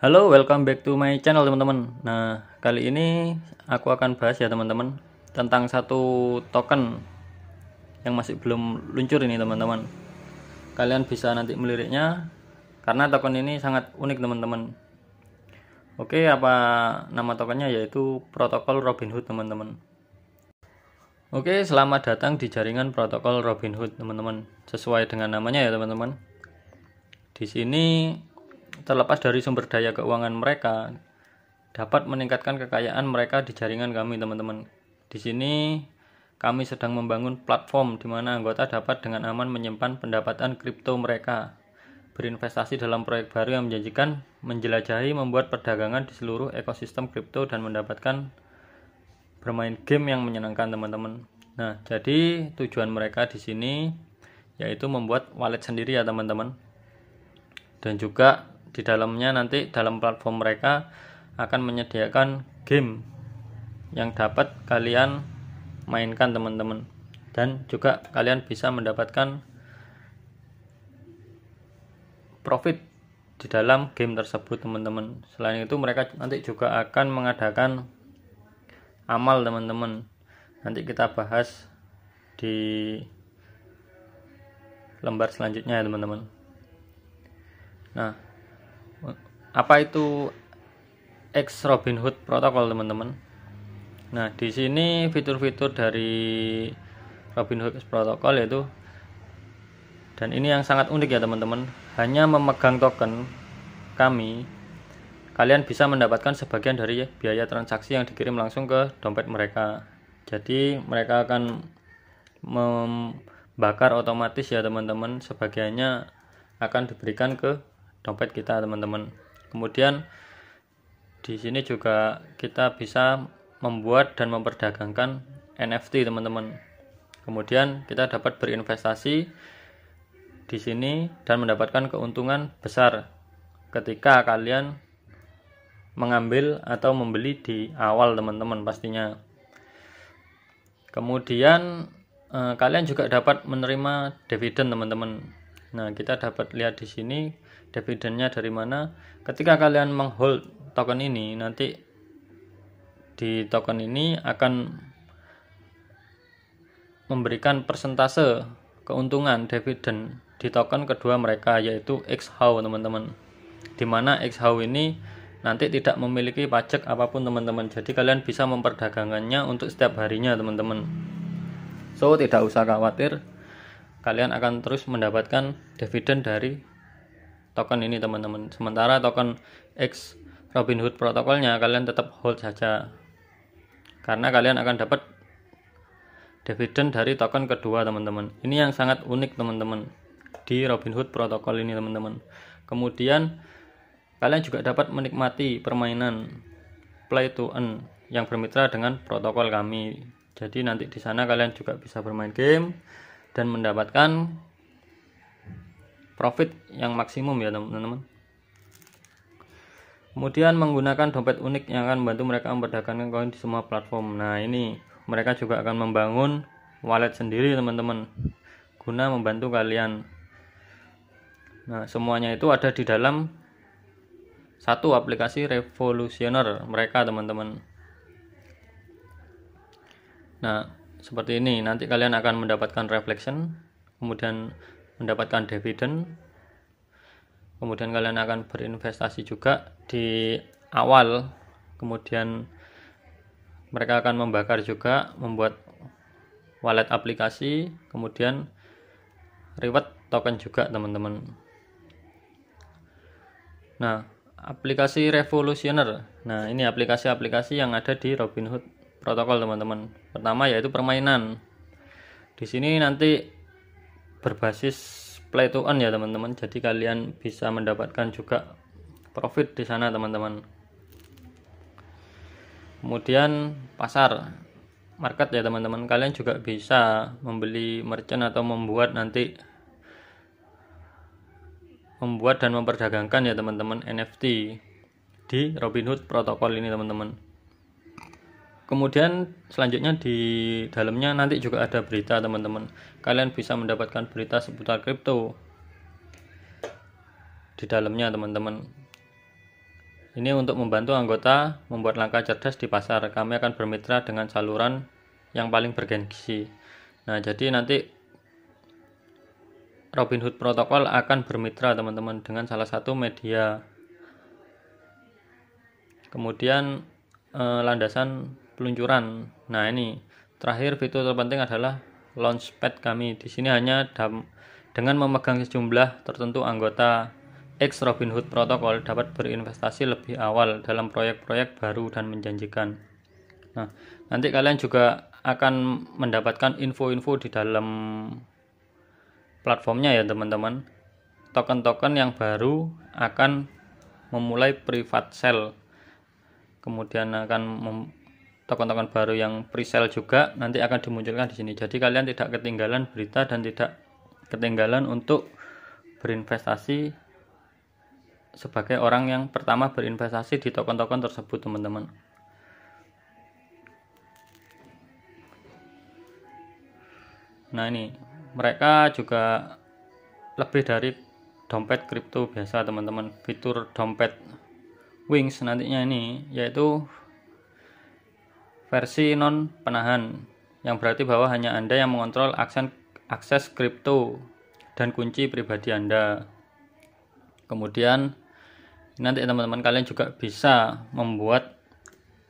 Halo, welcome back to my channel teman-teman. Nah, kali ini aku akan bahas ya teman-teman tentang satu token yang masih belum luncur ini teman-teman. Kalian bisa nanti meliriknya karena token ini sangat unik teman-teman. Oke, apa nama tokennya? Yaitu protokol Robinhood teman-teman. Oke, selamat datang di jaringan protokol Robinhood teman-teman. Sesuai dengan namanya ya teman-teman. Di sini terlepas dari sumber daya keuangan mereka, dapat meningkatkan kekayaan mereka di jaringan kami teman-teman. Di sini kami sedang membangun platform di mana anggota dapat dengan aman menyimpan pendapatan kripto mereka, berinvestasi dalam proyek baru yang menjanjikan, menjelajahi, membuat perdagangan di seluruh ekosistem kripto dan mendapatkan bermain game yang menyenangkan teman-teman. Nah, jadi tujuan mereka di sini yaitu membuat wallet sendiri ya teman-teman. Dan juga di dalamnya nanti dalam platform mereka akan menyediakan game yang dapat kalian mainkan teman-teman, dan juga kalian bisa mendapatkan profit di dalam game tersebut teman-teman. Selain itu mereka nanti juga akan mengadakan amal teman-teman. Nanti kita bahas di lembar selanjutnya ya teman-teman. Nah, apa itu X Robinhood protokol teman-teman? Nah, di sini fitur-fitur dari Robinhood X protokol yaitu, dan ini yang sangat unik ya teman-teman, hanya memegang token kami, kalian bisa mendapatkan sebagian dari biaya transaksi yang dikirim langsung ke dompet mereka. Jadi mereka akan membakar otomatis ya teman-teman, sebagiannya akan diberikan ke dompet kita teman-teman. Kemudian di sini juga kita bisa membuat dan memperdagangkan NFT teman-teman. Kemudian kita dapat berinvestasi di sini dan mendapatkan keuntungan besar ketika kalian mengambil atau membeli di awal teman-teman pastinya. Kemudian kalian juga dapat menerima dividen teman-teman. Nah, kita dapat lihat di sini dividennya dari mana. Ketika kalian menghold token ini, nanti di token ini akan memberikan persentase keuntungan dividen di token kedua mereka, yaitu XHAU teman-teman. Dimana XHAU ini nanti tidak memiliki pajak apapun teman-teman. Jadi kalian bisa memperdagangkannya untuk setiap harinya teman-teman. So, tidak usah khawatir, kalian akan terus mendapatkan dividen dari token ini teman-teman. Sementara token X Robinhood protokolnya kalian tetap hold saja, karena kalian akan dapat dividen dari token kedua teman-teman. Ini yang sangat unik teman-teman di Robinhood protokol ini teman-teman. Kemudian kalian juga dapat menikmati permainan play to earn yang bermitra dengan protokol kami. Jadi nanti di sana kalian juga bisa bermain game dan mendapatkan profit yang maksimum ya teman-teman. Kemudian menggunakan dompet unik yang akan membantu mereka memperdagangkan koin di semua platform. Nah, ini mereka juga akan membangun wallet sendiri teman-teman, guna membantu kalian. Nah, semuanya itu ada di dalam satu aplikasi revolusioner mereka teman-teman. Nah, seperti ini, nanti kalian akan mendapatkan reflection, kemudian mendapatkan dividen, kemudian kalian akan berinvestasi juga di awal, kemudian mereka akan membakar juga, membuat wallet aplikasi, kemudian reward token juga teman-teman. Nah, aplikasi revolusioner, nah ini aplikasi-aplikasi yang ada di Robinhood protokol teman-teman. Pertama yaitu permainan. Di sini nanti berbasis play to earn ya teman-teman. Jadi kalian bisa mendapatkan juga profit di sana teman-teman. Kemudian pasar market ya teman-teman. Kalian juga bisa membeli merchant atau membuat dan memperdagangkan ya teman-teman NFT di Robinhood protokol ini teman-teman. Kemudian selanjutnya di dalamnya nanti juga ada berita teman-teman. Kalian bisa mendapatkan berita seputar kripto di dalamnya teman-teman. Ini untuk membantu anggota membuat langkah cerdas di pasar. Kami akan bermitra dengan saluran yang paling bergengsi. Nah, jadi nanti Robinhood Protocol akan bermitra teman-teman dengan salah satu media. Kemudian landasan peluncuran. Nah, ini terakhir fitur terpenting adalah launchpad kami. Di sini hanya dengan memegang sejumlah tertentu anggota X Robinhood Protocol dapat berinvestasi lebih awal dalam proyek-proyek baru dan menjanjikan. Nah, nanti kalian juga akan mendapatkan info-info di dalam platformnya ya teman-teman. Token-token yang baru akan memulai private sale. Kemudian akan token-token baru yang pre-sale juga nanti akan dimunculkan di sini. Jadi kalian tidak ketinggalan berita dan tidak ketinggalan untuk berinvestasi sebagai orang yang pertama berinvestasi di token-token tersebut teman-teman. Nah, ini mereka juga lebih dari dompet kripto biasa teman-teman. Fitur dompet Wings nantinya ini yaitu versi non penahan, yang berarti bahwa hanya Anda yang mengontrol akses kripto dan kunci pribadi Anda. Kemudian nanti teman-teman kalian juga bisa membuat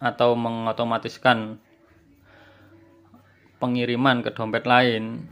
atau mengotomatiskan pengiriman ke dompet lain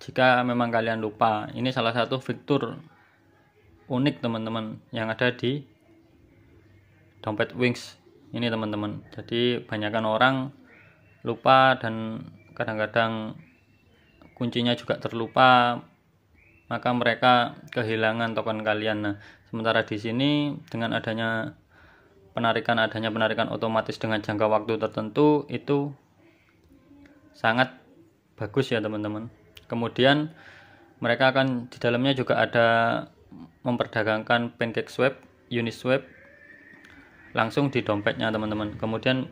jika memang kalian lupa. Ini salah satu fitur unik teman-teman yang ada di dompet Wings ini teman-teman. Jadi banyakkan orang lupa dan kadang-kadang kuncinya juga terlupa, maka mereka kehilangan token kalian. Nah, sementara di sini dengan adanya penarikan otomatis dengan jangka waktu tertentu itu sangat bagus ya teman-teman. Kemudian mereka akan di dalamnya juga ada memperdagangkan PancakeSwap, Uniswap langsung di dompetnya teman-teman. Kemudian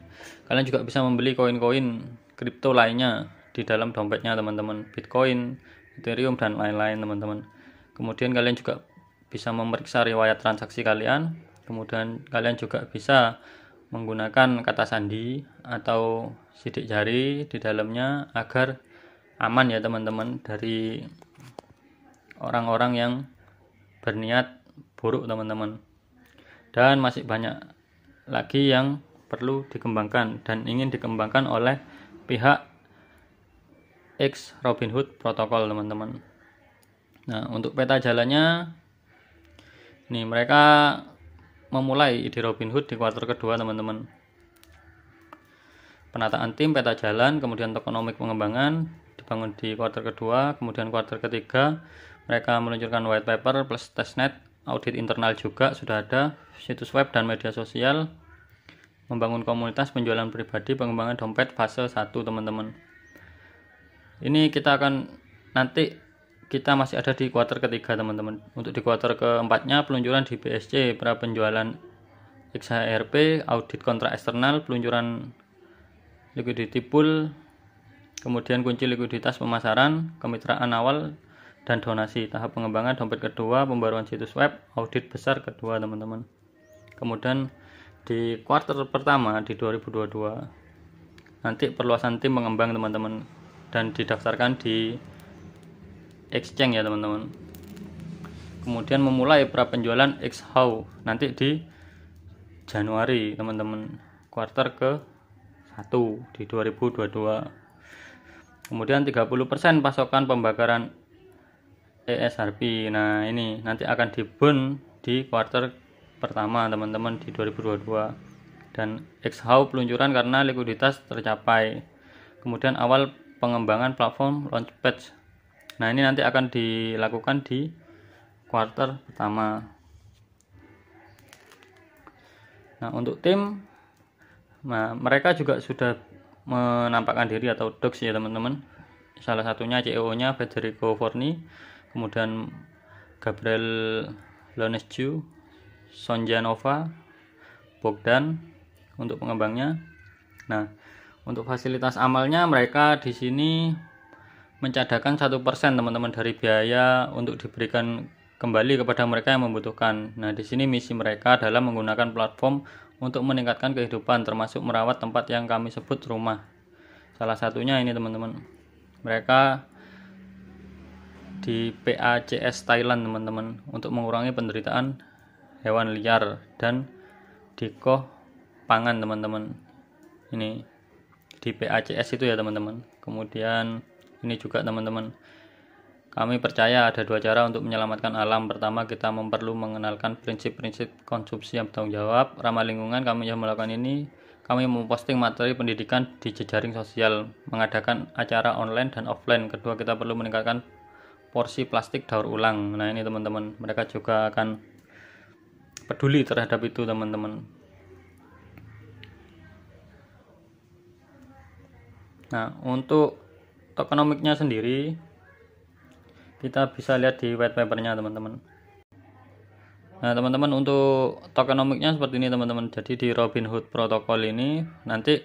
kalian juga bisa membeli koin-koin kripto lainnya di dalam dompetnya teman-teman, Bitcoin, Ethereum dan lain-lain teman-teman. Kemudian kalian juga bisa memeriksa riwayat transaksi kalian. Kemudian kalian juga bisa menggunakan kata sandi atau sidik jari di dalamnya agar aman ya teman-teman dari orang-orang yang berniat buruk teman-teman. Dan masih banyak lagi yang perlu dikembangkan dan ingin dikembangkan oleh pihak X Robinhood Protocol teman-teman. Nah, untuk peta jalannya ini mereka memulai ide Robinhood di kuartal kedua teman-teman. Penataan tim, peta jalan, kemudian tokenomic pengembangan dibangun di kuartal kedua. Kemudian kuartal ketiga mereka meluncurkan white paper plus testnet, audit internal juga sudah ada, situs web dan media sosial, membangun komunitas, penjualan pribadi, pengembangan dompet fase 1 teman-teman. Ini kita masih ada di kuartal ketiga teman-teman. Untuk di kuartal keempatnya peluncuran di BSC, pra penjualan XHRP, audit kontrak eksternal, peluncuran liquidity pool, kemudian kunci likuiditas pemasaran, kemitraan awal dan donasi. Tahap pengembangan dompet kedua, pembaruan situs web, audit besar kedua teman-teman. Kemudian di kuartal pertama di 2022 nanti perluasan tim pengembang teman-teman dan didaftarkan di exchange ya teman-teman. Kemudian memulai pra penjualan XHOW nanti di Januari teman-teman, kuartal ke 1 di 2022. Kemudian 30% pasokan pembakaran ESRP. Nah, ini nanti akan dibun di kuartal pertama teman-teman di 2022. Dan XHOW peluncuran karena likuiditas tercapai. Kemudian awal pengembangan platform Launchpad. Nah, ini nanti akan dilakukan di kuartal pertama. Nah, untuk tim, nah mereka juga sudah menampakkan diri atau docs ya teman-teman. Salah satunya CEO-nya Federico Forni, kemudian Gabriel Lonescu, Sonja Nova, Bogdan untuk pengembangnya. Nah, untuk fasilitas amalnya mereka di sini mencadangkan 1% teman-teman dari biaya untuk diberikan kembali kepada mereka yang membutuhkan. Nah, di sini misi mereka adalah menggunakan platform untuk meningkatkan kehidupan, termasuk merawat tempat yang kami sebut rumah. Salah satunya ini teman-teman, mereka di PACS Thailand teman-teman, untuk mengurangi penderitaan hewan liar dan dikoh pangan teman-teman. Ini di PACS itu ya teman-teman. Kemudian ini juga teman-teman, kami percaya ada 2 cara untuk menyelamatkan alam. Pertama, kita perlu mengenalkan prinsip-prinsip konsumsi yang bertanggung jawab, ramah lingkungan. Kami yang melakukan ini, kami memposting materi pendidikan di jejaring sosial, mengadakan acara online dan offline. Kedua, kita perlu meningkatkan porsi plastik daur ulang. Nah, ini teman-teman, mereka juga akan peduli terhadap itu teman-teman. Nah, untuk tokenomiknya sendiri kita bisa lihat di white papernya teman-teman. Nah teman-teman, untuk tokenomiknya seperti ini teman-teman. Jadi di Robinhood protokol ini nanti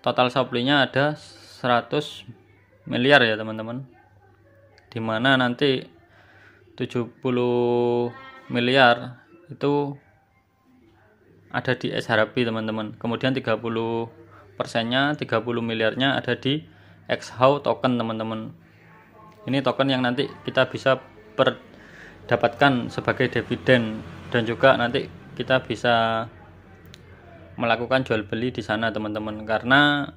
total supply-nya ada 100 miliar ya teman-teman, dimana nanti 70 miliar itu ada di XRP teman-teman. Kemudian 30 persennya, 30 miliarnya ada di XHAU token teman-teman. Ini token yang nanti kita bisa dapatkan sebagai dividen, dan juga nanti kita bisa melakukan jual beli di sana teman-teman, karena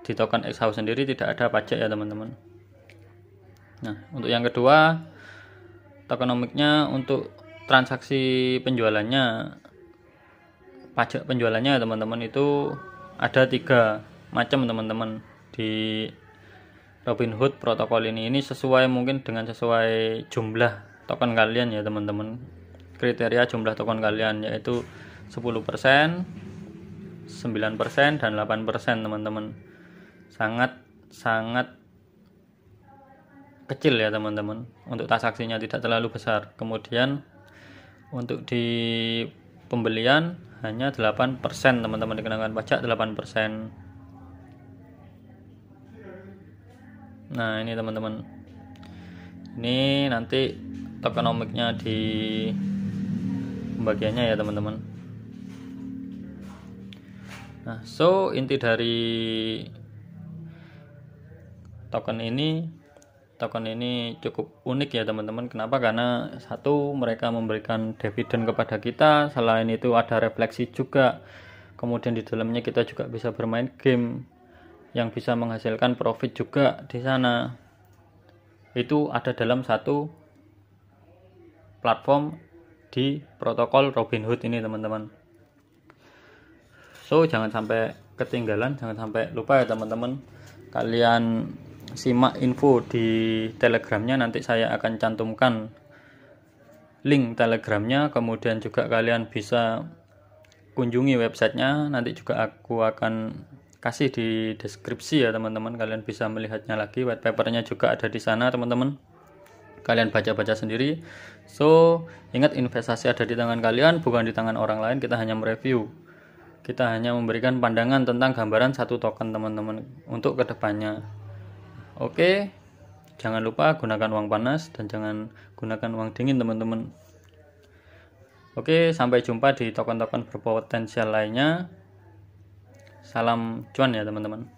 di token XHAU sendiri tidak ada pajak ya teman-teman. Nah, untuk yang kedua, tokenomiknya untuk transaksi penjualannya, pajak penjualannya ya teman-teman, itu ada 3 macam teman-teman di Robinhood protokol ini sesuai mungkin dengan sesuai jumlah token kalian ya teman-teman. Kriteria jumlah token kalian yaitu 10%, 9%, dan 8% teman-teman. Sangat kecil ya teman-teman. Untuk transaksinya tidak terlalu besar. Kemudian untuk di pembelian hanya 8% teman-teman, dikenakan pajak 8%. Nah ini teman-teman, ini nanti tokenomiknya di pembagiannya ya teman-teman. Nah, so inti dari token ini cukup unik ya teman-teman. Kenapa? Karena satu, mereka memberikan dividen kepada kita. Selain itu ada refleksi juga. Kemudian di dalamnya kita juga bisa bermain game yang bisa menghasilkan profit juga di sana. Itu ada dalam satu platform di protokol Robinhood ini teman-teman. So jangan sampai ketinggalan, jangan sampai lupa ya teman-teman. Kalian simak info di Telegramnya, nanti saya akan cantumkan link Telegramnya. Kemudian juga kalian bisa kunjungi websitenya, nanti juga aku akan kasih di deskripsi ya teman-teman. Kalian bisa melihatnya lagi, white papernya juga ada di sana teman-teman. Kalian baca-baca sendiri. So ingat, investasi ada di tangan kalian, bukan di tangan orang lain. Kita hanya mereview, kita hanya memberikan pandangan tentang gambaran satu token teman-teman untuk kedepannya. Oke, jangan lupa gunakan uang panas dan jangan gunakan uang dingin teman-teman. Oke, sampai jumpa di token-token berpotensial lainnya. Salam cuan ya teman-teman.